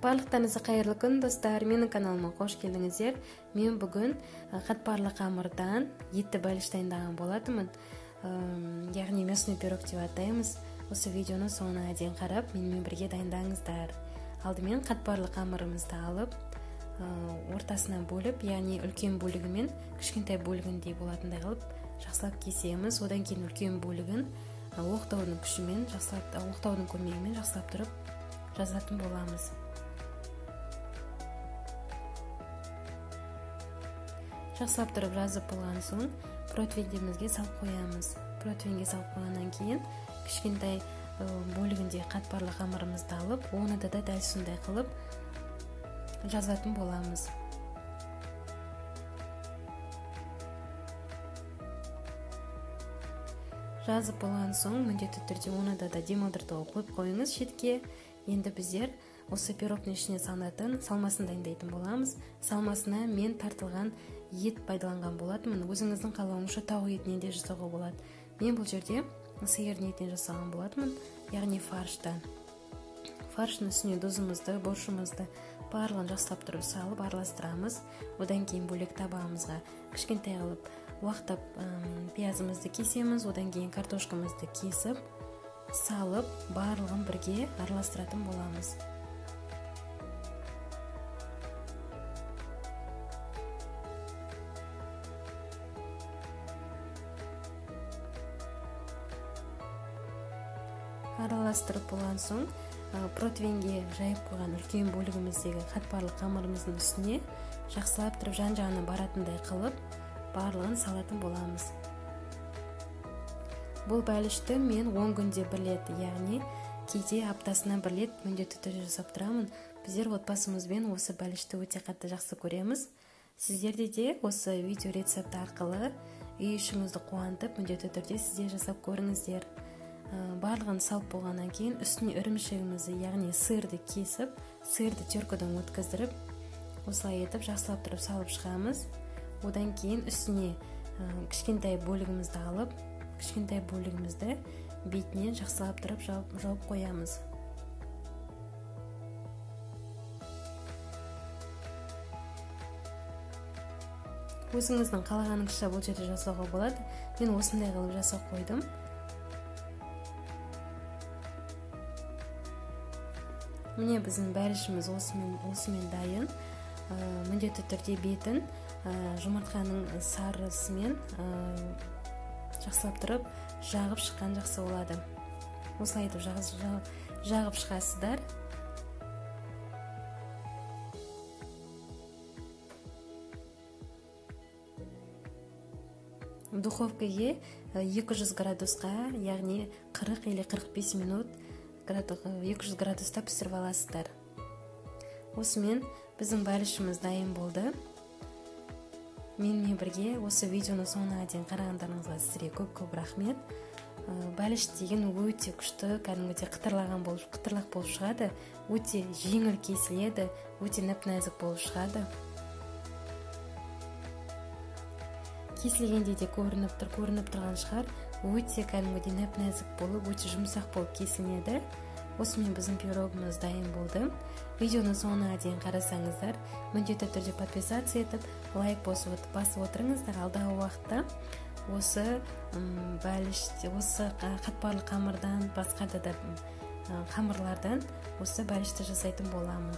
Барлықтарыңызға қайырлы күн, достар. Менің каналыма қош келдіңіздер. Мен бүгін қатпарлы қамырдан етті бәліш дайындаған болатынмын. Яғни мясной пирог деп атаймыз. Осы видеоны соңына дейін қарап, менімен бірге дайындаңыздар. Алдымен қатпарлы қамырымызды алып, ортасынан бөліп, яғни үлкен бөлігімен кішкентай бөлігіндей болатындай қылып жақсылап кесеміз. Одан кейін үлкен бөлігін оқтаудың күшімен, оқтаудың көмегімен жақсылап тұрып жазатын боламыз. Жақсылап тұрып жазып болған соң противенімізге салып қоямыз. Противенге салып қойғаннан кейін кішкентай бөлігінде қатпарлы қамырымызды алып, оны да дәл сондай қылып жазатын боламыз. Жазып болған соң міндетті түрде оны да демалдыртуға қойып қойыңыз шетке. Енді біздер осы пирогтың ішіне салынатын салмасын дайындайтын боламыз. Салмасына мен тартылған ет пайдаланған болатынмын. Өзіңіздің қалауыңызша тауық етінен де жасауға болады. Мен бұл жерде сиырдың етінен жасаған болатынмын, яғни фарштан. Фарштың үстіне тұзымызды, боршымызды барлығын жақсылап тұрып салып араластырамыз. Одан кейін бөлек табағымызға кішкентай қылып уақтап пиязымызды кесеміз. Одан кейін картошкамызды кесіп, салып, барлығын бірге араластыратын боламыз. Араластырып болған соң противенге жайып қойған үлкен бөлігіміздегі қатпарлы қамырымыздың үстіне жақсылап тұрып жан-жағына баратындай қылып барлығын салатын боламыз. Бұл бәлішті мен 10 күнде бір рет, яғни кейде аптасына бір рет міндетті түрде жасап тұрамын. Біздер отбасымызбен осы бәлішті өте қатты жақсы көреміз. Сіздерде де осы видео рецепті арқылы үй ішіңізді қуантып, міндетті түрде сіздер жасап көріңіздер. Барлығын салып болғаннан кейін үстіне ірімшігімізді, яғни сырды кесіп, сырды теркодан өткіздіріп, осылай етіп жақсылап тұрып салып шығамыз. Одан кейін үстіне кішкентай бөлігімізді алып, кішкентай бөлігімізді бетінен жақсылап тұрып жауып қоямыз. Өзіңіздің қалағаныңызша бұл жерде жасауға болады. Мен осындай қылып жасап қойдым. Міне біздің бәлішіміз осымен дайын. Міндетті түрде бетін жұмыртқаның сарысымен жақсылап тұрып жағып шыққан жақсы болады. Осылай етіп жағып шығасыздар. Духовкаге 200 градусқа, яғни 40 или 45 минут 200 градуста пісіріп аласыздар. Осымен біздің бәлішіміз дайын болды. Менімен бірге осы видеоны соңына дейін қарағандарыңызға сіздерге көп рахмет. Бәліш деген өте күшті, кәдімгідей қытырлақ болып шығады, өте жеңіл кесіледі, өте нәп-нәзік болып шығады. Кесілгенде де көрініп тұрған шығар, өте кәдімгідей нәп-нәзік болып, өте жұмсақ болып кесіледі. Осымен біздің пирогымыз дайын болды. Видеоны соңына дейін қарасаңыздар, міндетті түрде подписация етіп, лайк басып отырыңыздар. Алдағы уақытта осы бәліш, осы қатпарлы қамырдан, басқа да қамырлардан осы бәлішті жасайтын боламын.